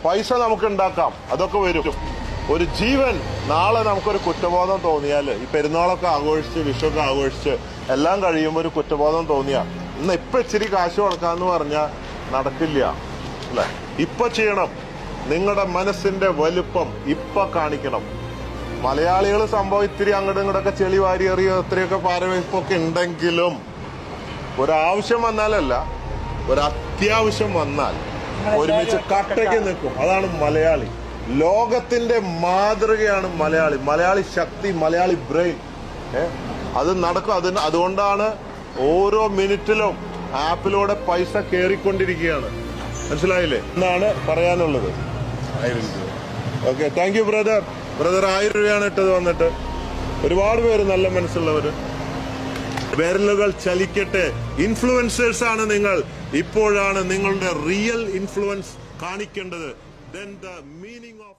പൈസ നമുക്ക് ഉണ്ടാക്കാം, അതൊക്കെ വരും. ഒരു ജീവൻ നാളെ നമുക്കൊരു കുറ്റബോധം തോന്നിയാൽ, ഈ പെരുന്നാളൊക്കെ ആഘോഷിച്ച് വിഷുവൊക്കെ ആഘോഷിച്ച് എല്ലാം കഴിയുമ്പോൾ ഒരു കുറ്റബോധം തോന്നിയാൽ ഇന്ന് ഇപ്പൊ ഇച്ചിരി കാശ് കൊടുക്കാന്ന് പറഞ്ഞാൽ നടക്കില്ല അല്ലെ? ഇപ്പൊ ചെയ്യണം. നിങ്ങളുടെ മനസ്സിന്റെ വലുപ്പം ഇപ്പൊ കാണിക്കണം. മലയാളികൾ സംഭവം ഇത്തിരി അങ്ങോട്ടും ഇങ്ങോട്ടൊക്കെ ചെളി വാരി എറിയോ ഇത്രയൊക്കെ പാരവയ്പ്പൊക്കെ ഉണ്ടെങ്കിലും ഒരാവശ്യം വന്നാലല്ല, ഒരു അത്യാവശ്യം വന്നാൽ ഒരുമിച്ച് കട്ടയ്ക്ക് നിൽക്കും. അതാണ് മലയാളി. ലോകത്തിന്റെ മാതൃകയാണ് മലയാളി. മലയാളി ശക്തി, മലയാളി ബ്രെയിൻ. അത് നടക്കും. അതുകൊണ്ടാണ് ഓരോ മിനിറ്റിലും ആപ്പിലൂടെ പൈസ കയറിക്കൊണ്ടിരിക്കുകയാണ്. മനസ്സിലായില്ലേ എന്നാണ് പറയാനുള്ളത്. Okay, thank you brother. 1000 രൂപയാണ് ഇട്ടത് വന്നിട്ട്. ഒരുപാട് പേര് നല്ല മനസ്സുള്ളവര്. വിരലുകൾ ചലിക്കട്ടെ. ഇൻഫ്ലുവൻസേഴ്സ് ആണ് നിങ്ങൾ. ഇപ്പോഴാണ് നിങ്ങളുടെ റിയൽ ഇൻഫ്ലുവൻസ് കാണിക്കേണ്ടത്. Then the meaning of